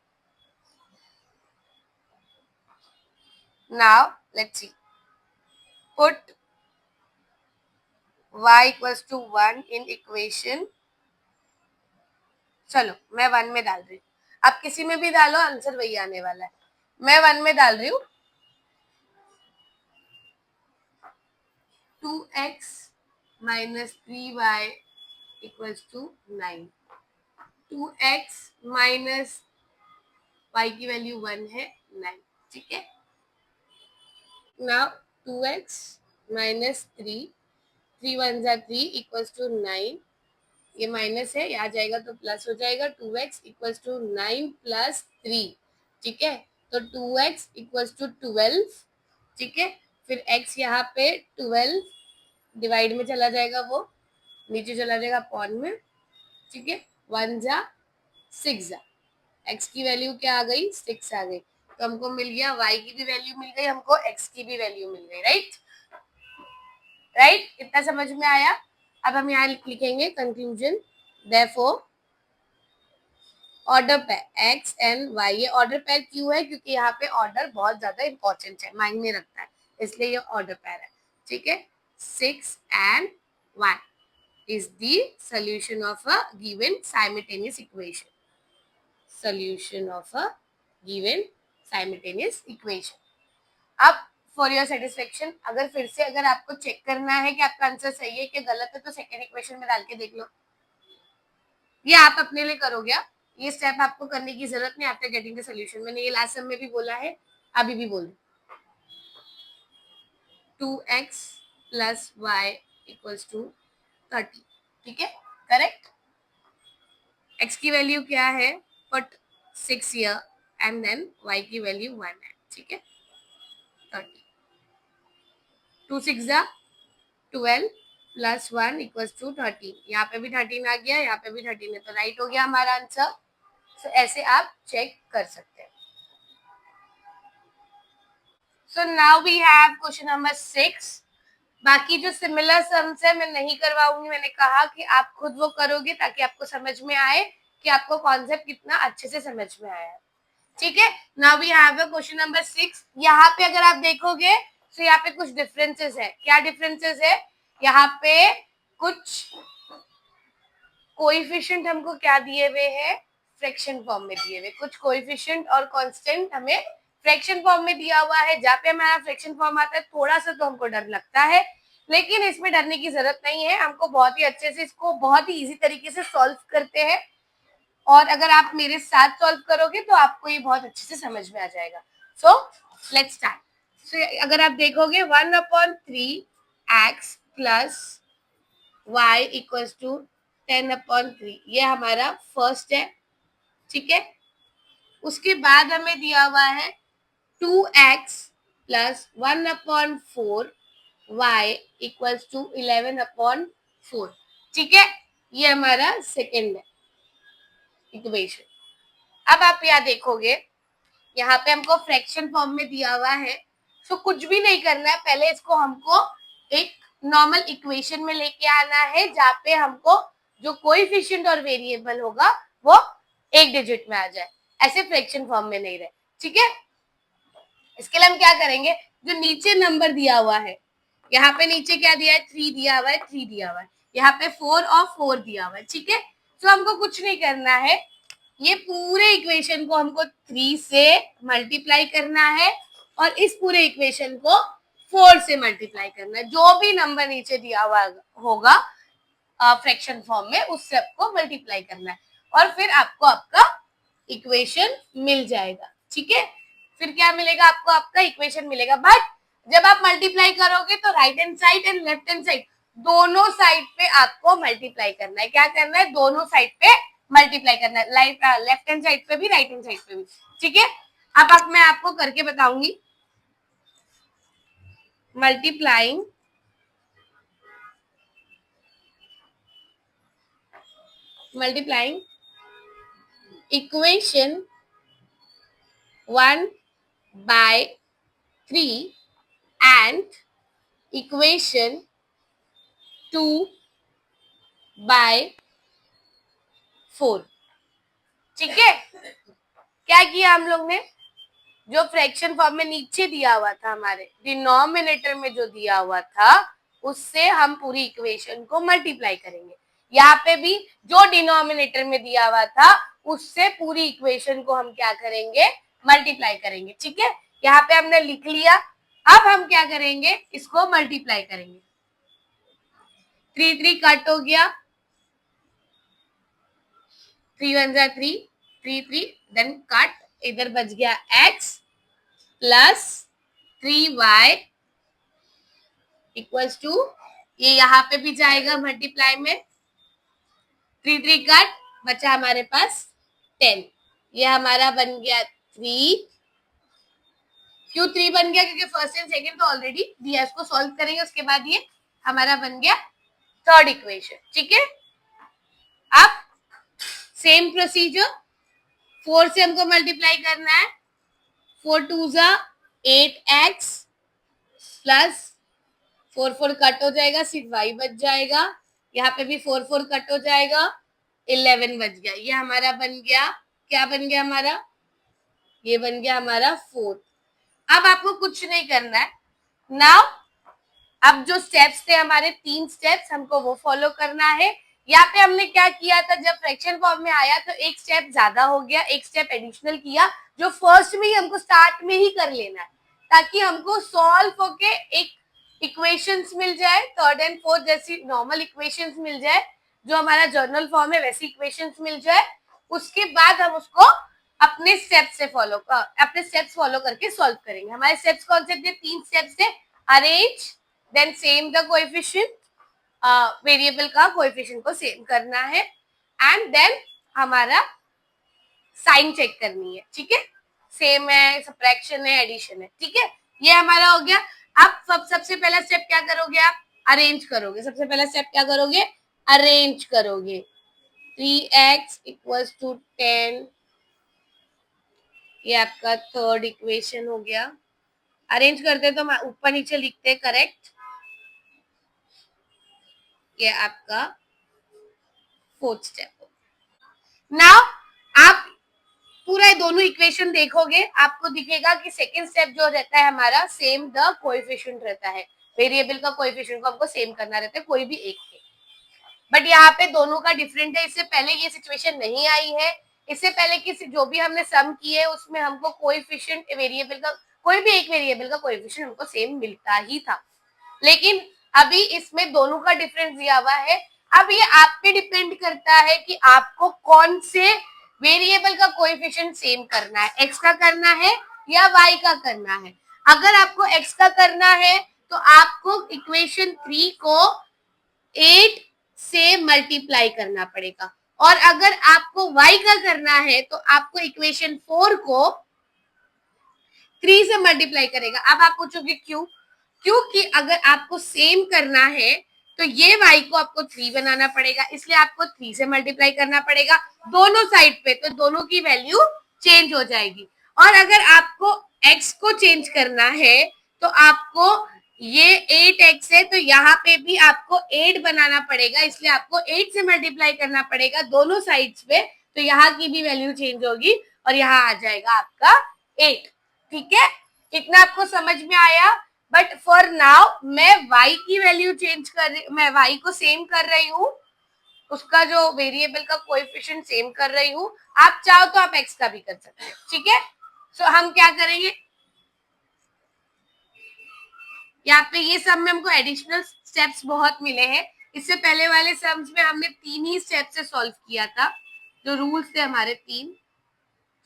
Now let's see, put y = 1 in equation, चलो मैं 1 में डाल रही हूँ, आप किसी में भी डालो, आंसर वही आने वाला है। मैं 1 में डाल रही हूँ, 2x - 3y = 9। 2x minus y की वैल्यू 1 है, 9। ठीक है, नाउ 2x - 3, 3 1 = 3 = 9, ये माइनस है, यहाँ जाएगा तो प्लस हो जाएगा, 2x = 9 + 3। ठीक है, तो 2x = 12। ठीक है, फिर x यहाँ पे 12 डिवाइड में चला जाएगा, वो नीचे चला जाएगा अपॉन में। ठीक है, 1 जा 6 जा, x की वैल्यू क्या आ गई, 6 आ गई, तो हमको मिल गया, y की भी वैल्यू मिल गई हमको, x की भी वैल्यू मिल गई। राइट, इतना समझ में आया। अब हम यहाँ लिखेंगे conclusion, therefore order pair x and y. ये ऑर्डर पेयर क्यों है? क्योंकि यहाँ पे ऑर्डर बहुत ज्यादा इंपॉर्टेंट है, मायने रखता है, इसलिए ये ऑर्डर पेयर है। ठीक है, 6 and 1 is the solution of a given simultaneous equation. Solution of a given simultaneous equation. अब फॉर योर सेटिस्फेक्शन, अगर फिर से अगर आपको चेक करना है कि आपका आंसर सही है कि गलत है, तो सेकेंड इक्वेशन में डाल के देख लो। ये आप अपने लिए करोगे, ये स्टेप आपको करने की जरूरत नहीं आफ्टर गेटिंग द सॉल्यूशन। मैंने ये लास्ट समय में भी बोला है, अभी भी बोल 2x plus y equals to 30। ठीक है, करेक्ट। x की वैल्यू क्या है? Put 6 here and then y की वैल्यू 1 है। ठीक है, 30, 2 6 जा 12 प्लस 1 इक्वल्स टू 13। यहाँ पे भी 13 आ गया, यहाँ पे भी 13 है, तो राइट हो गया हमारा आंसर। तो ऐसे आप चेक कर सकते हैं। So now we have question number 6। बाकी जो सिमिलर सम्स है मैं नहीं करवाऊंगी, मैंने कहा कि आप खुद वो करोगे ताकि आपको समझ में आए कि आपको कॉन्सेप्ट कितना अच्छे से समझ में आया है। ठीक है, now we have question number 6। यहाँ पे अगर आप देखोगे तो यहाँ पे कुछ डिफरेंसेस है। क्या डिफरेंसेस है? यहाँ पे कुछ कोएफिशिएंट हमको क्या दिए हुए हैं? फ्रैक्शन फॉर्म में दिए हुए। कुछ कोएफिशिएंट और कांस्टेंट हमें फ्रैक्शन फॉर्म में दिया हुआ है। जहाँ पे हमारा फ्रैक्शन फॉर्म आता है थोड़ा सा तो हमको डर लगता है, लेकिन इसमें डरने की जरूरत नहीं है। हमको बहुत ही अच्छे से इसको बहुत ही इजी तरीके से सॉल्व करते हैं, और अगर आप मेरे साथ सॉल्व करोगे तो आपको ये बहुत अच्छे से समझ में आ जाएगा। सो लेट्स स्टार्ट। सो अगर आप देखोगे 1/3 x plus y equals to 10/3, ये हमारा फर्स्ट है। ठीक है, उसके बाद हमें दिया हुआ है 2x plus 1/4 y equals to 11/4। ठीक है, ये हमारा सेकेंड है इक्वेशन। अब आप यहाँ देखोगे, यहाँ पे हमको फ्रैक्शन फॉर्म में दिया हुआ है, तो कुछ भी नहीं करना है। पहले इसको हमको एक नॉर्मल इक्वेशन में लेके आना है, जहाँ पे हमको जो कोएफिशिएंट और वेरिएबल होगा वो एक डिजिट में आ जाए, ऐसे फ्रैक्शन फॉर्म में नहीं रहे। ठीक है, इसके लिए हम क्या करेंगे? जो नीचे नंबर दिया हुआ है, यहाँ पे नीचे क्या दिया है? 3 दिया हुआ है, 3 दिया हुआ है, यहाँ पे 4 और 4 दिया हुआ है। ठीक है, तो हमको कुछ नहीं करना है, ये पूरे इक्वेशन को हमको 3 से मल्टीप्लाई करना है, और इस पूरे इक्वेशन को 4 से मल्टीप्लाई करना है। जो भी नंबर नीचे दिया हुआ होगा फ्रैक्शन फॉर्म में, उससे आपको मल्टीप्लाई करना है, और फिर आपको आपका इक्वेशन मिल जाएगा। ठीक है, फिर क्या मिलेगा आपको? आपका इक्वेशन मिलेगा। बट जब आप मल्टीप्लाई करोगे तो right hand side and left hand side दोनों साइड पे आपको मल्टीप्लाई करना है। क्या करना है? दोनों साइड पे मल्टीप्लाई करना है, लेफ्ट हैंड साइड पे भी, राइट हैंड साइड पे भी। ठीक है, अब मैं आपको करके बताऊंगी। Multiplying equation 1/3 and equation 2/4। ठीक है, क्या किया हम लोग ने? जो फ्रैक्शन फॉर्म में नीचे दिया हुआ था, हमारे डिनोमिनेटर में जो दिया हुआ था, उससे हम पूरी इक्वेशन को मल्टीप्लाई करेंगे। यहाँ पे भी जो डिनोमिनेटर में दिया हुआ था, उससे पूरी इक्वेशन को हम क्या करेंगे? मल्टीप्लाई करेंगे। ठीक है, यहाँ पे हमने लिख लिया। अब हम क्या करेंगे? इसको मल्टीप्लाई करेंगे। 3 3 कट हो गया, 3 1 जा 3, 3 3 देन कट, इधर बच गया x plus 3y equals to, ये यहाँ पे भी जाएगा मल्टीप्लाई में, 3 3 कट, बचा हमारे पास 10। ये हमारा बन गया 3। क्यों 3 बन गया? क्योंकि फर्स्ट एंड सेकंड तो ऑलरेडी दिया, इसको सॉल्व करेंगे, उसके बाद ये हमारा बन गया थर्ड इक्वेशन। ठीक है, अब सेम प्रोसीजर, 4 से हमको मल्टीप्लाई करना है, 4 2 जा 8x प्लस 4 4 कट हो जाएगा, सिर्फ y बच जाएगा, यहाँ पे भी 4 4 कट हो जाएगा, 11 बच गया। ये हमारा बन गया, क्या बन गया हमारा, ये बन गया हमारा 4। अब आपको कुछ नहीं करना है। नाउ अब जो स्टेप्स थे हमारे 3 स्टेप्स, हमको वो फॉलो करना है। यहाँ पे हमने क्या किया था, जब फ्रैक्शन फॉर्म में आया तो एक स्टेप ज्यादा हो गया, एक स्टेप एडिशनल किया, जो फर्स्ट में ही हमको स्टार्ट में ही कर लेना है, ताकि हमको सॉल्व होके एक इक्वेशंस मिल जाए, थर्ड एंड फोर्थ जैसी नॉर्मल इक्वेशंस मिल जाए, जो हमारा जर्नल फॉर्म है वैसी इक्वेशंस मिल जाए। उसके बाद हम उसको अपने स्टेप्स से अपने स्टेप्स फॉलो करके सॉल्व करेंगे। हमारे स्टेप्स कौन से थे, 3 स्टेप्स थे। Arrange, then same the coefficient, variable का कोएफिशिएंट को सेम करना है, एंड देन हमारा साइन चेक करनी है। ठीक है, सेम है, सब्ट्रैक्शन है, एडिशन है। ठीक है, ये हमारा हो गया। अब सबसे पहला स्टेप क्या करोगे, आप अरेंज करोगे। सबसे पहला स्टेप क्या करोगे, अरेंज करोगे। 3x इक्वल्स टू 10, ये आपका थर्ड इक्वेशन हो गया। अरेंज करते तो ऊपर नीचे लिखते करेक्ट। ये आपका फोर्थ स्टेप। नाउ आप पूरा दोनों इक्वेशन देखोगे, आपको दिखेगा कि सेकंड स्टेप जो रहता है हमारा, सेम द कोएफिशिएंट रहता है। वेरिएबल का कोएफिशिएंट को हमको सेम करना रहता है, कोई भी एक है। बट यहाँ पे दोनों का डिफरेंट है। इससे पहले ये सिचुएशन नहीं आई है। इससे पहले की जो भी हमने सम किए उसमें हमको कोएफिशिएंट वेरिएबल का, कोई भी एक वेरिएबल का कोएफिशिएंट हमको सेम मिलता ही था। लेकिन अभी इसमें दोनों का डिफरेंस दिया हुआ है। अब ये आप पे डिपेंड करता है कि आपको कौन से वेरिएबल का कोएफिशिएंट सेम करना है, एक्स का करना है या वाई का करना है। अगर आपको एक्स का करना है तो आपको इक्वेशन 3 को 8 से मल्टीप्लाई करना पड़ेगा, और अगर आपको y का करना है तो आपको इक्वेशन 4 को 3 से मल्टीप्लाई करेगा। अब आप पूछोगे क्यों, क्योंकि अगर आपको सेम करना है तो ये y को आपको 3 बनाना पड़ेगा, इसलिए आपको 3 से मल्टीप्लाई करना पड़ेगा दोनों साइड पे, तो दोनों की वैल्यू चेंज हो जाएगी। और अगर आपको x को चेंज करना है तो आपको ये 8x है तो यहाँ पे भी आपको 8 बनाना पड़ेगा, इसलिए आपको 8 से मल्टीप्लाई करना पड़ेगा दोनों साइड्स पे, तो यहाँ की भी वैल्यू चेंज होगी और यहाँ आ जाएगा आपका 8। ठीक है, इतना आपको समझ में आया। बट फॉर नाउ मैं y की वैल्यू चेंज कर रही, मैं y को सेम कर रही हूँ, उसका जो वेरिएबल का कोएफिशिएंट सेम कर रही हूँ। आप चाहो तो आप x का भी कर सकते हैं। ठीक है, सो हम क्या करेंगे, यहाँ पे ये सम में हमको एडिशनल स्टेप्स बहुत मिले हैं। इससे पहले वाले सम्स में हमने 3 ही स्टेप से सॉल्व किया था, जो रूल्स थे हमारे 3,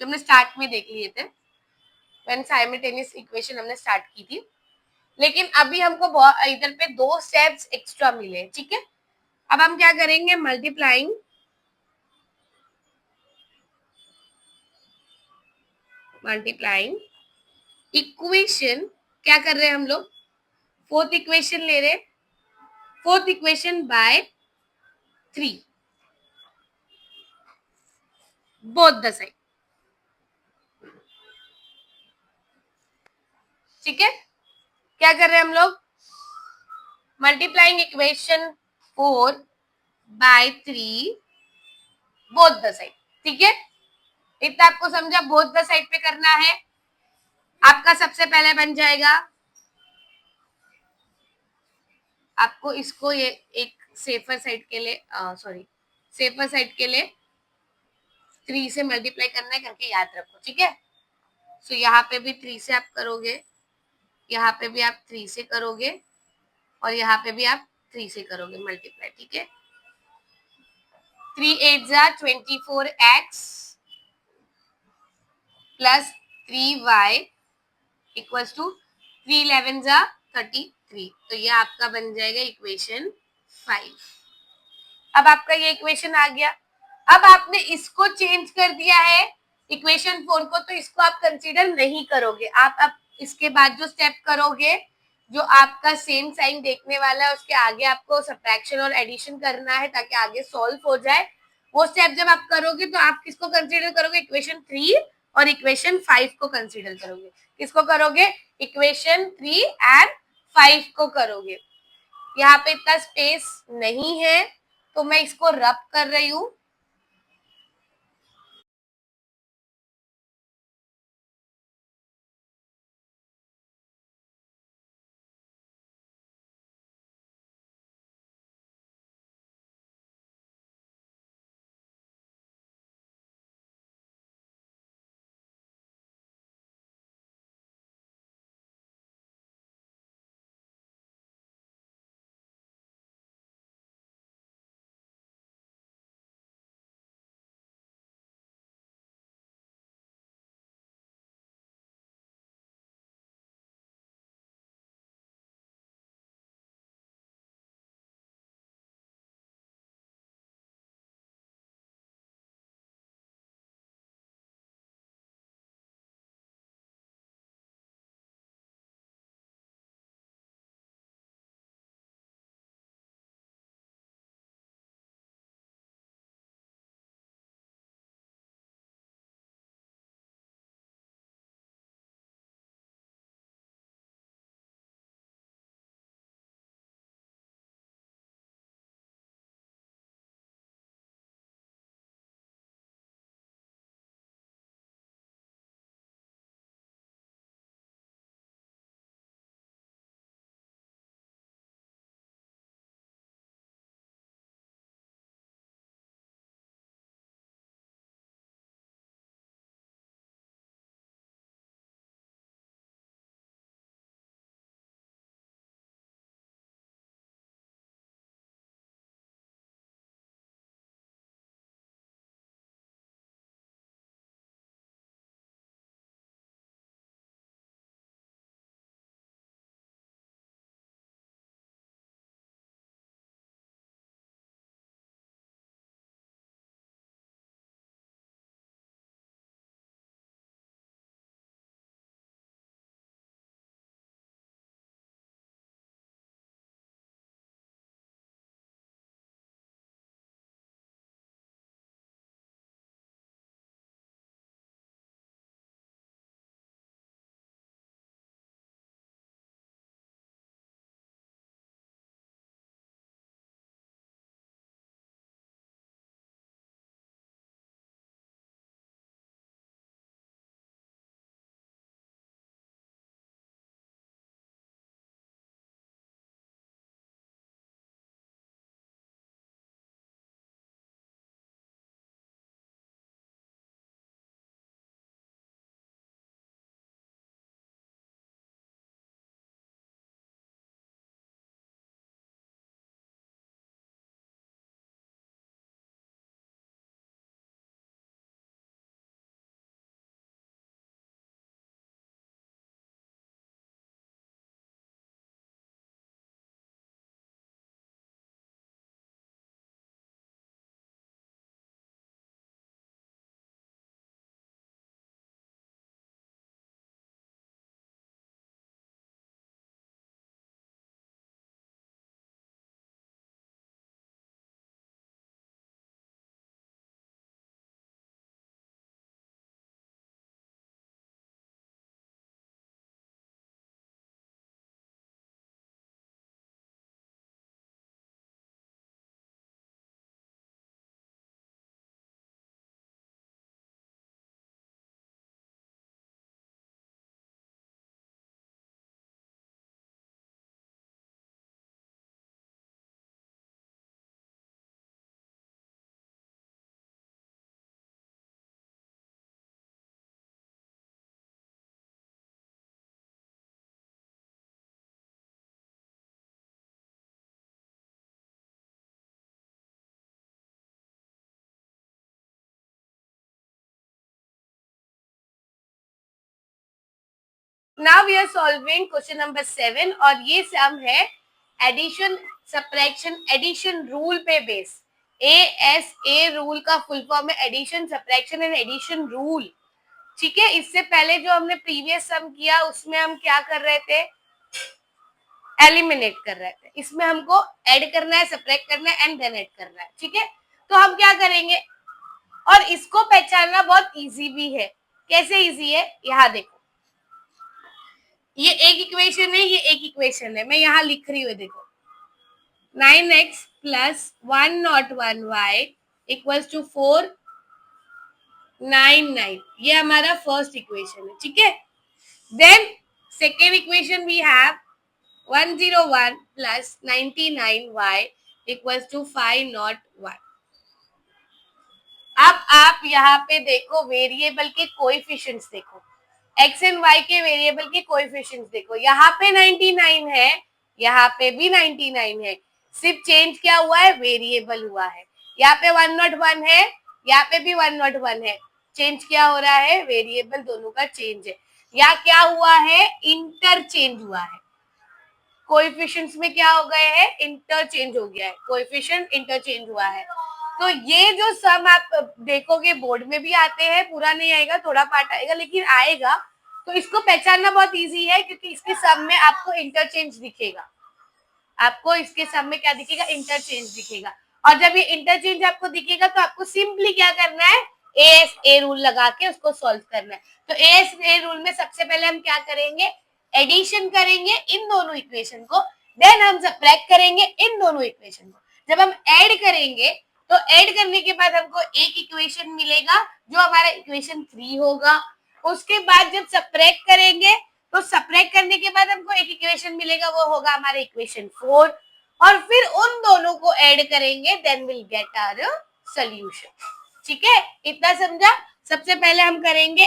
जो हमने स्टार्ट में देख लिए थे व्हेन साइमल्टेनियस इक्वेशन हमने स्टार्ट की थी। लेकिन अभी हमको इधर पे 2 स्टेप्स एक्स्ट्रा मिले। ठीक है, अब हम क्या करेंगे, मल्टीप्लाइंग इक्वेशन, क्या कर रहे हैं हम लोग, फोर्थ इक्वेशन ले रहे, fourth equation by 3 both the side. ठीक है, क्या कर रहे हैं हम लोग, multiplying equation 4 by 3 both the side. ठीक है, इतना आपको समझा, बोथ द साइड पे करना है। आपका सबसे पहले बन जाएगा, आपको इसको ये एक सेफर साइड के लिए, सॉरी सेफर साइड के लिए 3 से मल्टीप्लाई करना है, करके याद रखो। ठीक है, सो यहाँ पे भी 3 से आप करोगे, यहाँ पे भी आप 3 से करोगे, और यहाँ पे भी आप 3 से करोगे मल्टीप्लाई। ठीक है, 3 8 जा 24x plus 3y equals to 3 11 जा 33, तो ये आपका बन जाएगा इक्वेशन 5। अब आपका ये इक्वेशन आ गया। अब आपने इसको चेंज कर दिया है इक्वेशन 4 को, तो इसको आप कंसीडर नहीं करोगे। आप अब इसके बाद जो स्टेप करोगे, जो आपका सेम साइन देखने वाला है, उसके आगे आपको सब्ट्रैक्शन और एडिशन करना है ताकि आगे सॉल्व हो जाए। वो स्टेप जब आप करोगे तो आप किसको कंसीडर करोगे, इक्वेशन 3 और इक्वेशन 5 को कंसीडर करोगे। किसको करोगे, इक्वेशन 3 एंड 5 को करोगे। यहाँ पे इतना स्पेस नहीं है, तो मैं इसको रब कर रही हूँ। Now we are solving question number 7 और ये सम है एडिशन सब्ट्रैक्शन एडिशन रूल पे बेस। ASA रूल का फुल फॉर्म है addition subtraction and addition rule. ठीक है, इससे पहले जो हमने प्रीवियस सम किया उसमें हम क्या कर रहे थे, एलिमिनेट कर रहे थे। इसमें हमको ऐड करना है, सब्ट्रैक्ट करना है एंड देन ऐड करना है। ठीक है, तो हम क्या करेंगे, और इसको पहचानना बहुत इजी भी है। कैसे इजी है, यहाँ देखो, ये एक इक्वेशन है, ये एक इक्वेशन है, मैं यहाँ लिख रही हूँ, देखो 9x plus 101y equals to 499। ये हमारा फर्स्ट इक्वेशन है, ठीक है। Then second equation we have 101 plus 99y equals to 501। अब आप यहाँ पे देखो वेरिएबल के कोएफिशिएंट्स देखो, एक्स एंड वाई के वेरिएबल के कोएफिशिएंट्स देखो, यहाँ पे 99 है, यहाँ पे भी 99 है, सिर्फ चेंज क्या हुआ है, वेरिएबल हुआ है। यहाँ पे 101 है, यहाँ पे भी 101 है, चेंज क्या हो रहा है, वेरिएबल दोनों का चेंज है। यहाँ क्या हुआ है, इंटरचेंज हुआ है, कोएफिशिएंट्स में क्या हो गए हैं, इंटरचेंज हो गया है, कोएफिशिएंट इंटरचेंज हुआ है। तो ये जो सम आप देखोगे बोर्ड में भी आते हैं, पूरा नहीं आएगा, थोड़ा पार्ट आएगा, लेकिन आएगा। तो इसको पहचानना बहुत इजी है, क्योंकि इसके सम में आपको इंटरचेंज दिखेगा, आपको इसके सम में क्या दिखेगा, इंटरचेंज दिखेगा। और जब ये इंटरचेंज आपको दिखेगा तो आपको सिंपली क्या करना है, एएस ए रूल लगा के उसको सॉल्व करना है। तो एएस ए रूल में सबसे पहले हम क्या करेंगे, एडिशन करेंगे इन दोनों इक्वेशन को, देन हम सब्ट्रैक्ट करेंगे इन दोनों इक्वेशन को। जब हम ऐड करेंगे तो ऐड करने के बाद हमको एक इक्वेशन मिलेगा जो हमारा इक्वेशन 3 होगा। उसके बाद जब सब्ट्रैक्ट करेंगे तो सब्ट्रैक्ट करने के बाद हमको एक इक्वेशन मिलेगा, वो होगा हमारा इक्वेशन 4, और फिर उन दोनों को ऐड करेंगे, then will get our solution. ठीक है, इतना समझा। सबसे पहले हम करेंगे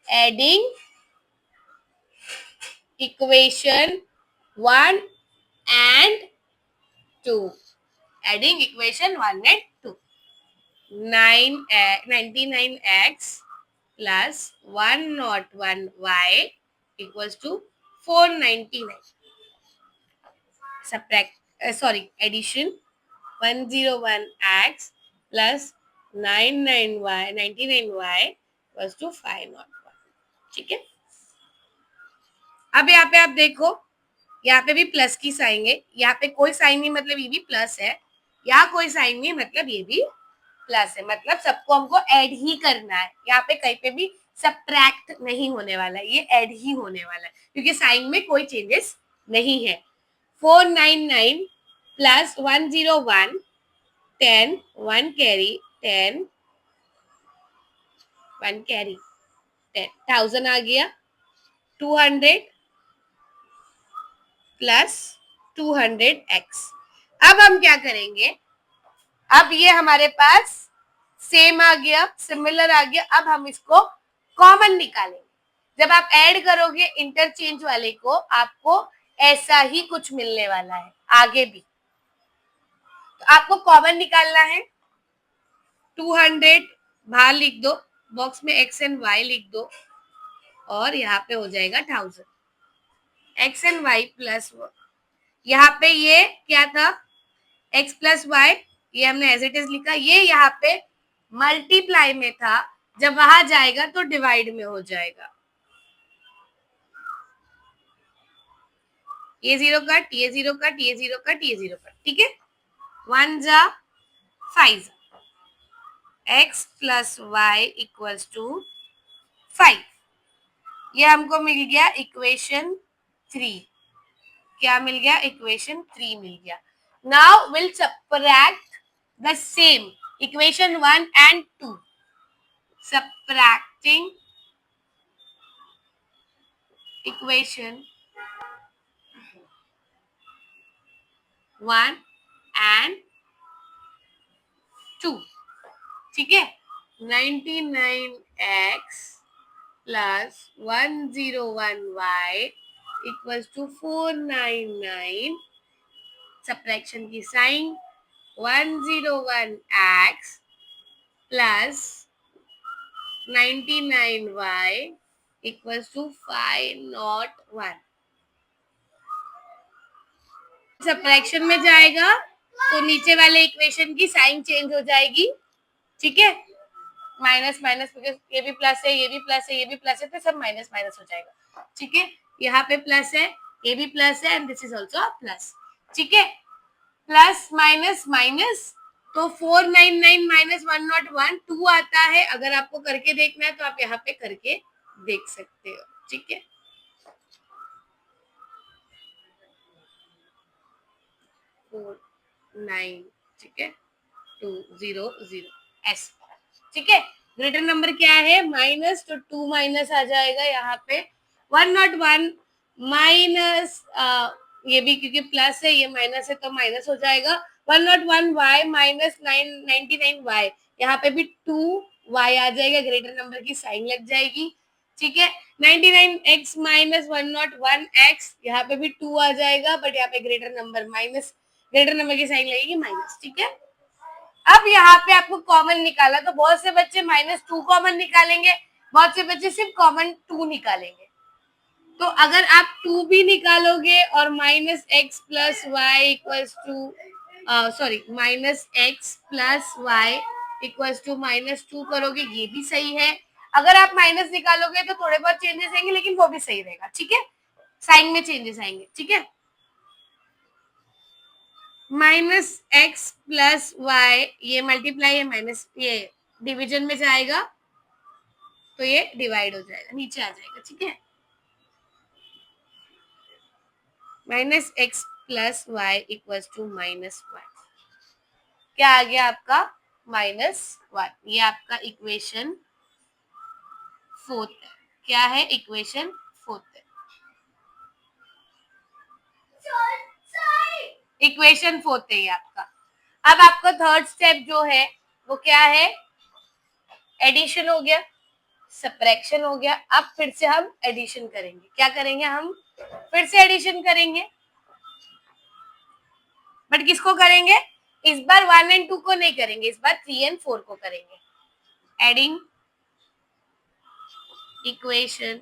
adding equation 1 and 2, adding equation 1 and 2। 99x plus 101y equals to 499. Subtract, addition 101x plus 99y equals to 501. ठीक है। अब यहाँ पे आप देखो, यहाँ पे भी प्लस की साइन है, यहाँ पे कोई साइन नहीं मतलब ये भी प्लस है, यहाँ कोई साइन नहीं मतलब ये भी प्लस है, मतलब सबको हमको ऐड ही करना है। यहाँ पे कहीं पे भी सब्ट्रैक्ट नहीं होने वाला है, ये ऐड ही होने वाला है, क्योंकि साइन में कोई चेंजेस नहीं है। 499 प्लस 101 10 1 कैरी 10 1 कैरी 10,000 आ गया। 200 प्लस 200x। अब हम क्या करेंगे, अब ये हमारे पास सेम आ गया, सिमिलर आ गया, अब हम इसको कॉमन निकालेंगे। जब आप ऐड करोगे इंटरचेंज वाले को, आपको ऐसा ही कुछ मिलने वाला है आगे भी। तो आपको कॉमन निकालना है, 200 बाहर लिख दो, बॉक्स में x एंड y लिख दो, और यहाँ पे हो जाएगा 1000। x एंड y प्लस, यहाँ पे ये क्या था, x प्लस वाई, ये हमने एज इट इज लिखा, ये यहाँ पे मल्टीप्लाई में था, जब वहां जाएगा तो डिवाइड में हो जाएगा। ये जीरो कट, ये जीरो कट, ये जीरो कट, ये जीरो कट, ठीक है। 1 जा 5, x plus y equals to 5। ये हमको मिल गया इक्वेशन 3। क्या मिल गया, इक्वेशन 3 मिल गया। Now will subtract the same equation 1 and 2, subtracting equation 1 and 2, ठीक है। 99x plus 101y equals to 499, subtraction की sign, 101x plus 99y equals to 501। Subtraction में जाएगा तो नीचे वाले इक्वेशन की साइन चेंज हो जाएगी, ठीक है। माइनस माइनस, ये भी प्लस है, ये भी प्लस है, ये भी प्लस है, तो सब माइनस माइनस हो जाएगा, ठीक है। यहाँ पे प्लस है, ये भी प्लस है, and this is also plus, ठीक है। प्लस माइनस माइनस, तो 499 माइनस 101 2 आता है। अगर आपको करके देखना है तो आप यहाँ पे करके देख सकते हो, ठीक है। 9, ठीक है, 200 ऐसे, ठीक है। ग्रेटर नंबर क्या है, माइनस, तो 2 माइनस आ जाएगा यहाँ पे 101 माइनस, ये भी क्योंकि प्लस है ये माइनस है तो माइनस हो जाएगा 101 वाई माइनस 99 वाई, यहाँ पे भी 2 वाई आ जाएगा, ग्रेटर नंबर की साइन लग जाएगी, ठीक है। 99x माइनस 101x, यहाँ पे भी 2 आ जाएगा, बट यहाँ पे ग्रेटर नंबर की साइन लगेगी माइनस, ठीक है। अब यहाँ पे आपको कॉमन निकाला, तो बहुत से बच्चे -2 कॉमन निकालेंगे, बहुत से बच्चे सिर्फ कॉमन 2 निकालेंगे। तो अगर आप 2 भी निकालोगे और minus x plus y equals to minus x plus y equals to -2 करोगे, ये भी सही है। अगर आप माइनस निकालोगे तो थोड़े बहुत चेंजेस आएंगे, लेकिन वो भी सही रहेगा, ठीक है। साइन में चेंजेस आएंगे, ठीक है। माइनस एक्स प्लस वाई, ये मल्टीप्लाई है, माइनस ये डिवीजन में जाएगा तो ये डिवाइड हो जाएगा, नीचे आ जाएगा, ठीक है। Minus x plus y equals to -1, क्या आ गया आपका -1, ये आपका इक्वेशन 4 है। क्या है, इक्वेशन 4 है, इक्वेशन 4 है ये आपका। अब आपका थर्ड स्टेप जो है वो क्या है, एडिशन हो गया, सब्ट्रैक्शन हो गया। अब फिर से हम एडिशन करेंगे, क्या करेंगे, हम फिर से एडिशन करेंगे, बट किसको करेंगे, इस बार 1 और 2 को नहीं करेंगे, इस बार 3 और 4 को करेंगे। Adding equation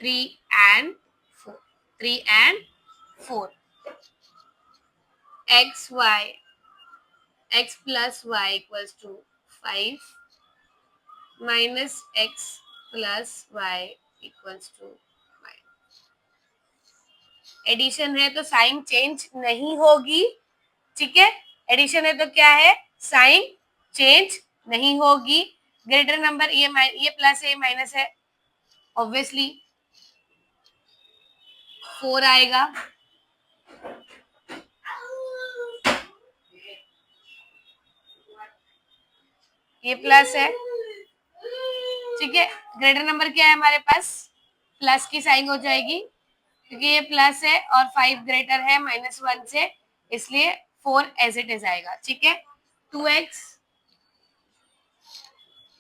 3 and 4, 3 and 4, x plus y equals to 5 minus x plus y equals to 5। Addition है तो साइन चेंज नहीं होगी, ठीक है। एडिशन है तो क्या है, साइन चेंज नहीं होगी। ग्रेटर नंबर ये प्लस है, माइनस है, ऑब्वियसली 4 आएगा, ये प्लस है, ठीक है। ग्रेटर नंबर क्या है हमारे पास, प्लस की साइन हो जाएगी क्योंकि ये प्लस है और 5 ग्रेटर है -1 से, इसलिए 4 एज इट इज आएगा, ठीक है। 2x,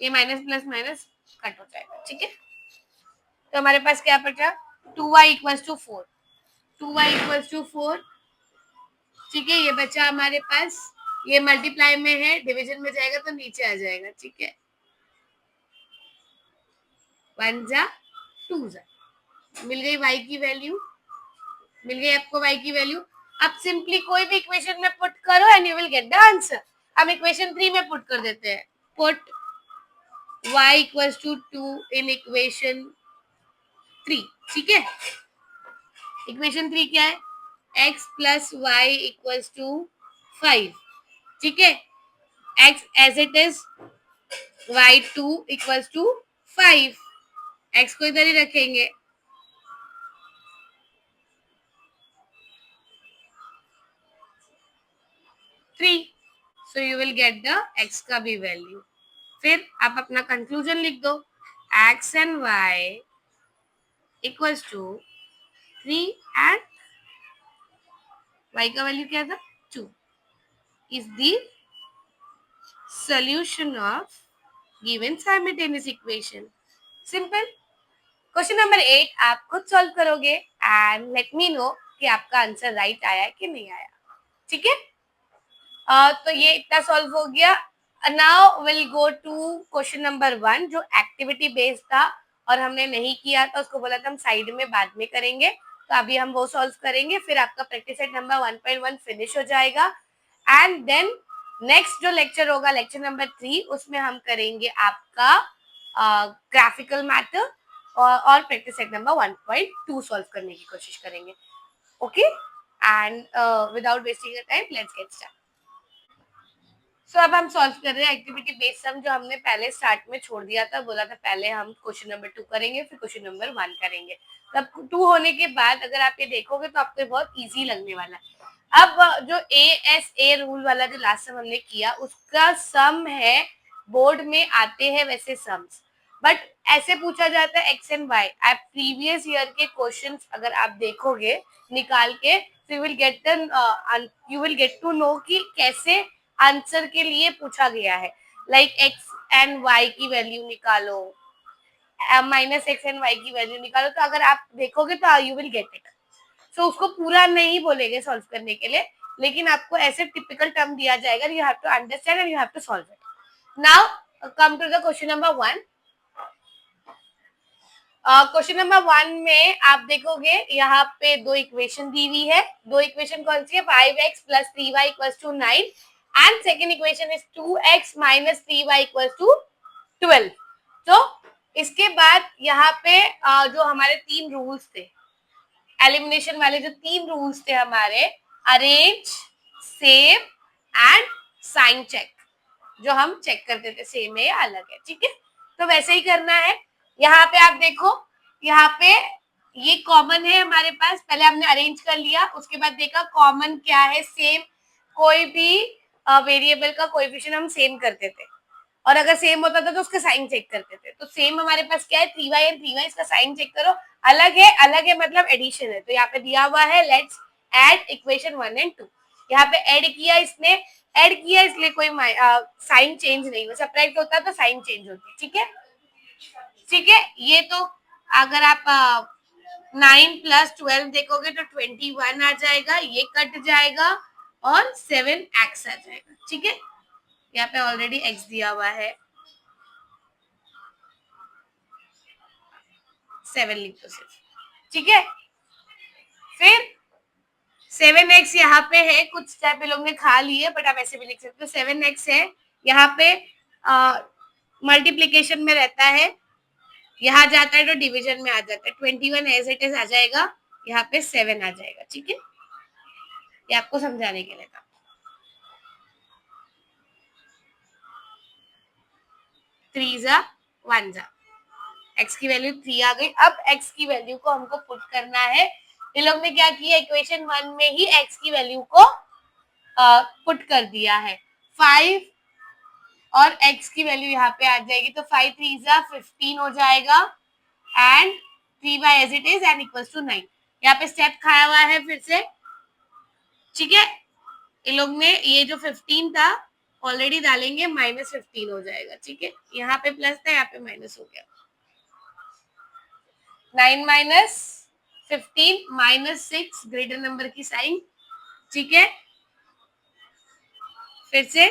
ये माइनस प्लस माइनस कट हो जाएगा, ठीक है। तो हमारे पास क्या बचा, 2y equals to 4, 2y equals to 4, ठीक है। ये बचा हमारे पास, ये मल्टीप्लाई में है, डिवीजन में जाएगा तो नीचे आ जाएगा, ठीक है। 1 जा 2 जा, मिल गई y की वैल्यू, मिल गई आपको y की वैल्यू। अब सिंपली कोई भी इक्वेशन में पुट करो and you will get the answer. हम इक्वेशन 3 में पुट कर देते हैं, put y equals to 2 in equation 3, ठीक है। इक्वेशन 3 क्या है, x plus y equals to 5, ठीक है। x as it is, y2 equals to 5, x को इधर ही रखेंगे, so you will get the x का भी वैल्यू। फिर आप अपना कंक्लूजन लिख दो, x and y equals to 3 and y का वैल्यू क्या था, 2 is the solution of given simultaneous equation। Simple. Question number 8 आप खुद सॉल्व करोगे एंड लेट मी नो कि आपका आंसर राइट आया कि नहीं आया, ठीक है। तो ये इतना सॉल्व हो गया। Now will go to question number 1 जो एक्टिविटी बेस्ड था और हमने नहीं किया था, उसको बोला था हम साइड में बाद में करेंगे, तो अभी हम वो सॉल्व करेंगे, फिर आपका प्रैक्टिस सेट नंबर 1.1 फिनिश हो जाएगा एंड देन नेक्स्ट जो लेक्चर होगा, लेक्चर नंबर 3, उसमें हम करेंगे आपका ग्राफिकल मैथड और प्रैक्टिस सेट नंबर 1.2 सॉल्व करने की कोशिश करेंगे, okay. And without wasting time let's get start. So अब हम सॉल्व कर रहे हैं एक्टिविटी बेस्ड सम, जो हमने पहले स्टार्ट में छोड़ दिया था, बोला था पहले हम क्वेश्चन नंबर 2 करेंगे फिर क्वेश्चन नंबर 1 करेंगे। तब 2 होने के बाद अगर आप ये देखोगे तो आपको बहुत इजी लगने वाला है। अब जो ASA रूल वाला जो लास्ट टाइम हमने किया उसका सम है, बोर्ड में आते हैं वैसे सम्स, बट ऐसे पूछा जाता है एक्स एंड वाई। आप प्रीवियस ईयर के क्वेश्चंस अगर आप देखोगे निकाल के, you will get to know कि कैसे आंसर के लिए पूछा गया है। लाइक एक्स एंड वाई की वैल्यू निकालो, माइनस एक्स एंड वाई की वैल्यू निकालो, तो अगर आप देखोगे तो you will get it. So उसको पूरा नहीं बोलेंगे सॉल्व करने के लिए, लेकिन आपको ऐसे टिपिकल टर्म दिया जाएगा, you have to understand and you have to solve it. Now come to the question number 1। क्वेश्चन नंबर 1 में आप देखोगे यहाँ पे दो इक्वेशन दी हुई है। दो इक्वेशन कौन सी है? 5x plus 3y equals to 9 and second equation is 2x minus 3y equals to 12। तो इसके बाद यहाँ पे जो हमारे तीन रूल्स थे, एलिमिनेशन वाले जो तीन रूल्स थे हमारे, arrange, save and sign check, जो हम चेक करते थे सेम है या अलग है, ठीक है, तो वैसे ही करना है। यहाँ पे आप देखो, यहाँ पे ये कॉमन है हमारे पास, पहले हमने अरेंज कर लिया, उसके बाद देखा कॉमन क्या है, सेम, कोई भी वेरिएबल का कोएफिशिएंट हम सेम करते थे, और अगर सेम होता था तो उसका साइन चेक करते थे। तो सेम हमारे पास क्या है, 3y एंड 3y, इसका साइन चेक करो। अलग है मतलब एडिशन है, तो यहाँ पे दिया हुआ है लेट्स ऐड इक्वेशन 1 एंड 2। यहाँ पे ऐड किया, इसने ऐड किया, इसलिए कोई साइन चेंज नहीं हुआ। सब्ट्रैक्ट होता तो साइन चेंज होती, ठीक है, ठीक है। ये तो अगर आप 9 प्लस 12 देखोगे तो 21 आ जाएगा, ये कट जाएगा और 7x आ जाएगा, ठीक है। यहाँ पे ऑलरेडी x दिया हुआ है, 7 लिख दो सिर्फ, ठीक है। फिर 7x यहाँ पे है, कुछ स्टेप लोग ने खा लिए, बट आप ऐसे भी लिख सकते हो। 7x है, यहाँ पे मल्टीप्लीकेशन में रहता है, यहाँ जाता है तो डिवीजन में आ जाता है। 21 एज इट इज आ जाएगा, यहाँ पे 7 आ जाएगा, ठीक है। ये आपको समझाने के लिए था। थ्री जा वन जा, x की वैल्यू 3 आ गई। अब x की वैल्यू को हमको पुट करना है। इन लोग ने क्या किया, इक्वेशन 1 में ही x की वैल्यू को पुट कर दिया है। 5 और x की वैल्यू यहाँ पे आ जाएगी, तो 5 3 जा 15 हो जाएगा and 3y as it is and equals to 9। यहाँ पे स्टेप खाया हुआ है फिर से, ठीक है। इन लोग ने ये जो 15 था ऑलरेडी डालेंगे, -15 हो जाएगा, ठीक है। यहाँ पे प्लस था, यहाँ पे माइनस हो गया। 9 माइनस 15 -6 ग्रेटर नंबर की साइन, ठीक है। फिर से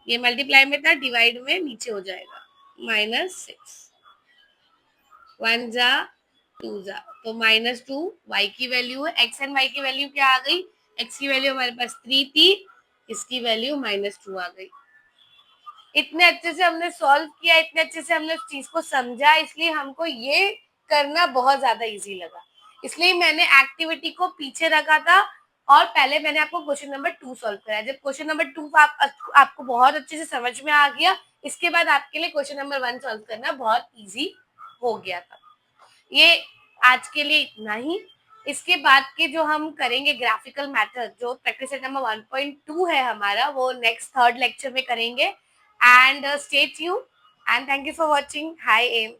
ये मल्टीप्लाई में था, डिवाइड में नीचे हो जाएगा, -6, 1 जा 2 जा, तो -2 y की वैल्यू है। x एंड y की वैल्यू क्या आ गई, x की वैल्यू हमारे पास 3 थी, इसकी वैल्यू -2 आ गई। इतने अच्छे से हमने सॉल्व किया, इतने अच्छे से हमने उस चीज को समझा, इसलिए हमको ये करना बहुत ज्यादा इजी लगा, इसलिए मैंने एक्टिविटी को पीछे रखा था और पहले मैंने आपको क्वेश्चन नंबर 2 सॉल्व कराया। जब क्वेश्चन नंबर 2 आपको बहुत अच्छे से समझ में आ गया, इसके बाद आपके लिए क्वेश्चन नंबर 1 सॉल्व करना बहुत इजी हो गया था। ये आज के लिए इतना ही। इसके बाद के जो हम करेंगे ग्राफिकल मेथड, जो प्रैक्टिस सेट नंबर 1.2 है हमारा, वो नेक्स्ट थर्ड लेक्चर में करेंगे। And stay tuned and thank you for watching. Hi M.